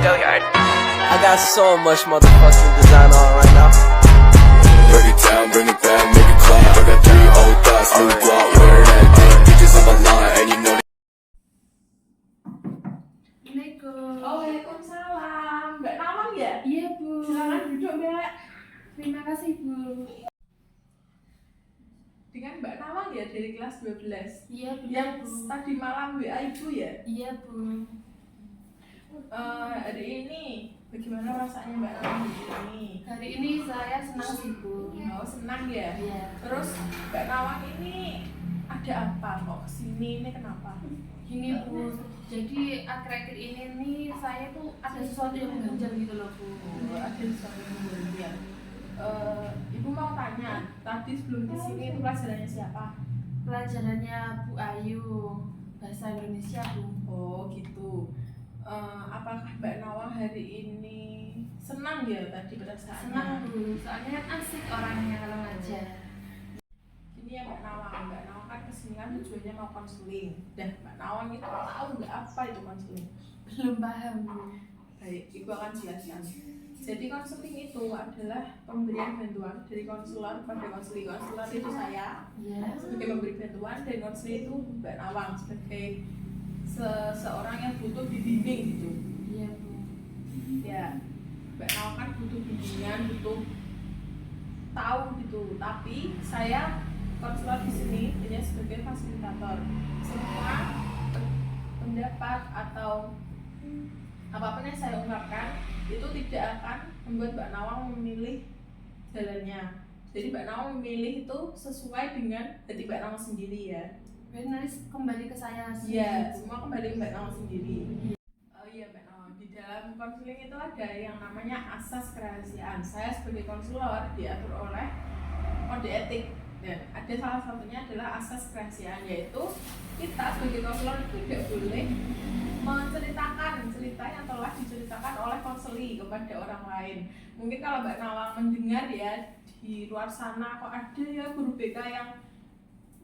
I got so much motherfucking design on right now. Break it down, bring it back, make it clap. I got 3 old thoughts, new block, where that thing. Bitches on my line, and you know. Assalamualaikum. Oh, waalaikumsalam. Mbak Nawang ya? Iya Bu. Silakan duduk, Mbak. Terima kasih Bu. Dengan Mbak Nawang ya dari kelas 12. Iya Bu. Yang tadi malam WA Ibu ya? Iya Bu. Hari ini bagaimana rasanya Mbak Nawang di sini? Hari ini saya senang sih Bu. Oh, senang ya? Iya. Terus Mbak Nawang ini ada apa kok kesini? Ini kenapa? Gini Bu. Jadi akhir-akhir ini nih saya tuh ada sesuatu yang mengganjal gitu loh Bu. Ada sesuatu yang berlebihan. Ibu mau tanya, tadi sebelum di sini itu pelajarannya siapa? Pelajarannya Bu Ayu, bahasa Indonesia Bu. Oh gitu. Apakah Mbak Nawang hari ini senang ya tadi perasaannya? Senang Bu, soalnya kan asik orangnya kalau ngajar. Ini ya Mbak Nawang kan kesini kan tujuannya mau konseling. Dan Mbak Nawang itu tahu nggak apa itu konseling? Belum paham Bu. Baik, Ibu akan jelaskan. Jadi konseling itu adalah pemberian bantuan dari konselor pada konseling. Konselor itu saya Iya. sebagai pemberi bantuan, dan konseling itu Mbak Nawang sebagai seseorang yang butuh dibimbing gitu. Iya Bu. Ya, Mbak Nawang kan butuh bimbingan, butuh tahu gitu. Tapi saya konselor di sini hanya sebagai fasilitator. Semua pendapat atau apapun yang saya ungkapkan itu tidak akan membuat Mbak Nawang memilih jalannya. Jadi Mbak Nawang memilih itu sesuai dengan hati Mbak Nawang sendiri ya. Benar, kembali ke saya sih. Iya, semua kembali ke Mbak Nawang sendiri. Oh iya Mbak Nawang, di dalam konseling itu ada yang namanya asas kerahasiaan. Saya sebagai konselor diatur oleh kode etik, dan ada salah satunya adalah asas kerahasiaan, yaitu kita sebagai konselor itu tidak boleh menceritakan cerita yang telah diceritakan oleh konseli kepada orang lain. Mungkin kalau Mbak Nawang mendengar ya di luar sana kok ada ya guru BK yang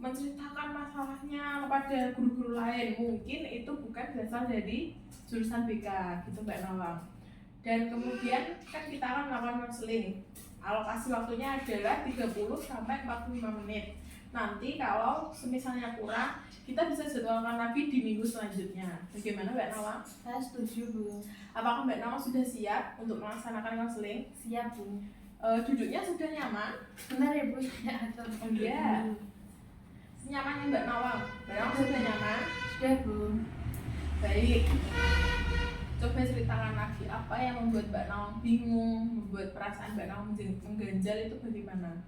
menceritakan masalahnya kepada guru-guru lain, mungkin itu bukan berasal dari jurusan BK gitu Mbak Nawang. Dan kemudian kan kita akan melakukan konseling. Alokasi waktunya adalah 30 sampai 45 menit. Nanti kalau semisalnya kurang, kita bisa jadwalkan lagi di minggu selanjutnya. Bagaimana Mbak Nawang? Saya setuju Bu. Apakah Mbak Nawang sudah siap untuk melaksanakan konseling? Siap Bu. Duduknya sudah nyaman? Benar ya Bu, saya atur Oh iya. Nyamannya Mbak Nawang? Mbak Nawang sudah nyaman? Sudah Bu. Baik. Coba ceritakan lagi apa yang membuat Mbak Nawang bingung, membuat perasaan Mbak Nawang mengganjal itu bagaimana?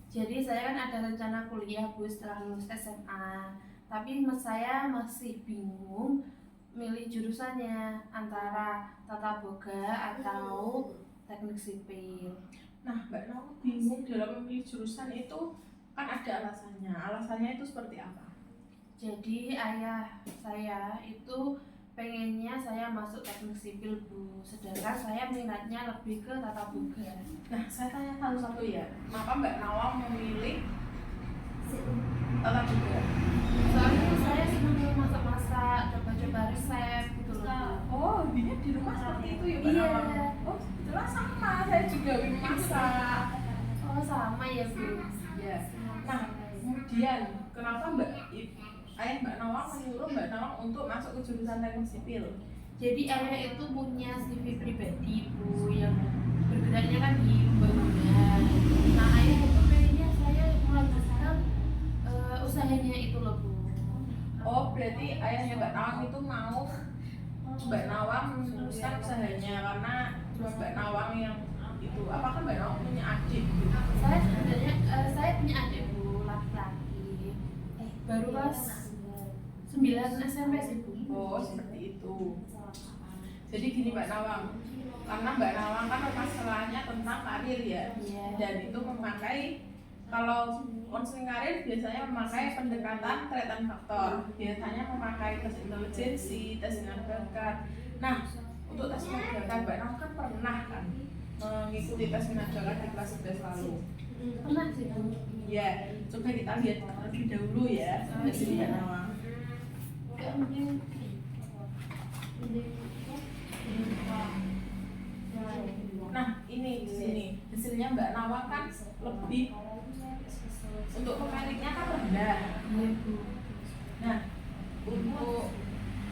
Jadi saya kan ada rencana kuliah Bu setelah lulus SMA. Tapi saya masih bingung milih jurusannya antara tata boga atau teknik sipil. Nah, Mbak Nawang bingung dalam memilih jurusan itu kan ada alasannya. Alasannya itu seperti apa? Jadi ayah saya itu pengennya saya masuk teknik sipil Bu, sedangkan saya minatnya lebih ke tata boga. Nah, saya tanya satu-satu ya. Kenapa Mbak Nawang memilih tata boga? Soalnya saya senang masak-masak, coba-coba resep gitu loh Bu. Oh, hobinya di rumah seperti itu ya Mbak Iya. Nawang? Oh, jelas sama. Saya juga hobi masak. Oh sama ya Bu. Ya. Nah, kemudian kenapa ayah Mbak Nawang menyuruh Mbak Nawang untuk masuk ke jurusan teknik sipil? Jadi ayah itu punya CV pribadi Bu yang bergeraknya kan di pembangunan. Nah ayah itu pengennya saya melanjutkan usahanya itu loh Bu. Oh, berarti ayahnya Mbak Nawang itu mau Mbak Nawang meneruskan usahanya karena cuma Mbak Nawang yang itu. Apakah Mbak Nawang punya adik? Saya sebenarnya saya punya adik Bu, laki-laki. Baru kelas 9 SMP sih Bu. Oh, seperti itu. Jadi gini Mbak Nawang, karena Mbak Nawang kan masalahnya tentang karir ya. Iya. Dan itu memakai, kalau konseling karir biasanya memakai pendekatan trait faktor. Biasanya memakai tes intelijensi, tes minat bakat. Nah, untuk tes minat bakat Mbak Nawang kan pernah kan mengikuti tes minat bakat di kelas 11 lalu. Pernah sih Bu. Ya, coba kita lihat terlebih dahulu ya dari Mbak Nawang. lebih untuk pemiliknya kan rendah. Iya Bu. Nah, untuk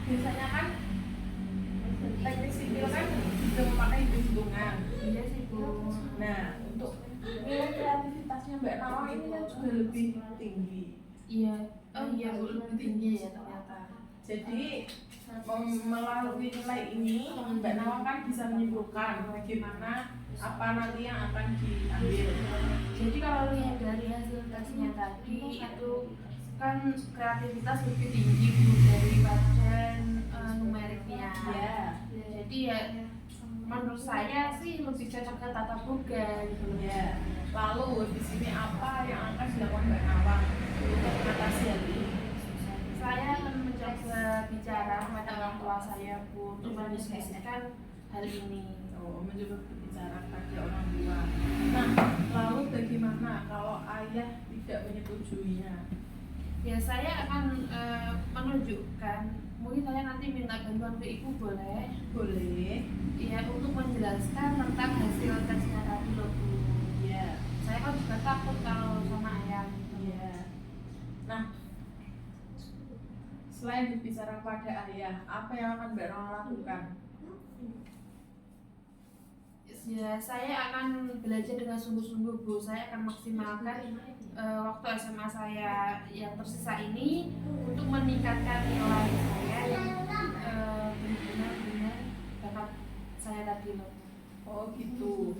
biasanya kan teknik sipil kan juga memakai hitung-hitungan. Iya sih Bu. Nah, untuk nilai kreativitasnya Mbak Nawang ini kan juga lebih tinggi. Iya. Oh iya Bu, lebih tinggi ya ternyata. Jadi melalui nilai ini Mbak Nawang kan bisa menyimpulkan bagaimana apa nanti yang akan diambil. Jadi kalau lihat dari hasil tesnya tadi itu kan kreativitas lebih tinggi Bu daripada numeriknya. Ya. Jadi ya menurut saya sih lebih cocok ke tata boga gitu loh. Ya. Lalu di sini apa yang akan dilakukan Mbak Nawang untuk mengatasi hal ini? Saya akan mencoba bicara kepada orang tua saya Bu untuk mendiskusikan hal ini. Mencoba berbicara pada orang tua. Nah, lalu bagaimana kalau ayah tidak menyetujuinya? Ya saya akan menunjukkan, mungkin saya nanti minta bantuan ke ibu boleh? Boleh. Ya untuk menjelaskan tentang hasil tesnya tadi loh Bu. Ya. Saya kan juga takut kalau sama ayah. Ya. Nah, selain berbicara pada ayah, apa yang akan Mbak Nawang lakukan? Ya saya akan belajar dengan sungguh-sungguh Bu. Saya akan maksimalkan waktu SMA saya yang tersisa ini untuk meningkatkan nilai saya yang berhubungan dengan bakat saya tadi loh. Oh gitu.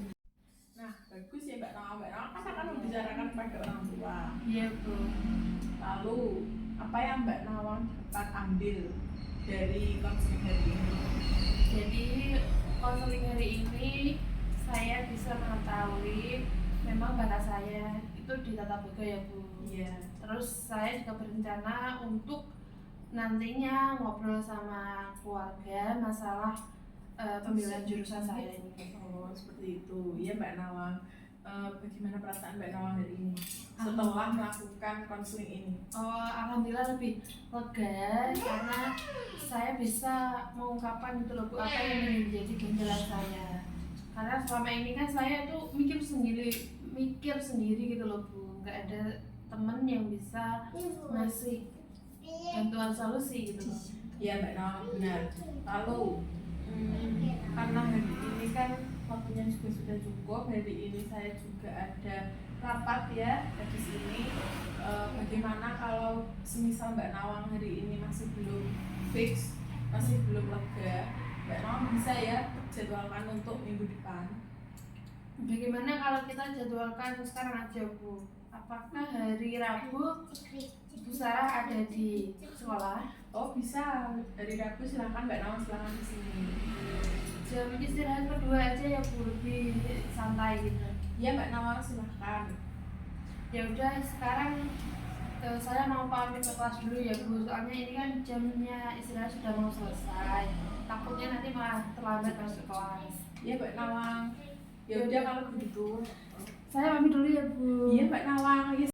Nah, bagus ya Mbak Nawang. Mbak Nawang kan akan membicarakan pada orang tua. Iya Bu. Lalu, apa yang Mbak Nawang dapat ambil dari konseling hari ini? Jadi konseling hari ini saya bisa mengetahui memang bakat saya itu di tata boga ya Bu. Iya. Terus saya juga berencana untuk nantinya ngobrol sama keluarga masalah pemilihan jurusan saya ini. Oh, seperti itu. Iya Mbak Nawang. Bagaimana perasaan Mbak Nawang hari ini setelah melakukan konseling ini? Oh, alhamdulillah lebih lega karena saya bisa mengungkapkan gitu loh Bu apa yang menjadi ganjalan saya. Karena selama ini kan saya tuh mikir sendiri gitu loh Bu, nggak ada temen yang bisa ngasih bantuan solusi gitu loh. Iya Mbak Nawang benar. Lalu karena hari ini kan waktunya juga sudah cukup. Hari ini saya juga ada rapat ya di sini. Bagaimana kalau semisal Mbak Nawang hari ini masih belum fix, masih belum lega, Mbak Nawang bisa ya jadwalkan untuk minggu depan. Bagaimana kalau kita jadwalkan sekarang aja Bu? Apakah hari Rabu Bu Sarah ada di sekolah? Oh bisa, dari Rabu silakan Mbak Nawang, silakan di sini. Jam istirahat kedua aja ya Bu, lebih santai gitu. Iya Mbak Nawang silakan. Ya udah sekarang saya mau pamit ke kelas dulu ya Bu, soalnya ini kan jamnya istirahat sudah mau selesai. Takutnya nanti malah terlambat masuk kelas. Iya Mbak Nawang. Ya udah kalau begitu. Saya pamit dulu ya Bu. Iya Mbak Nawang.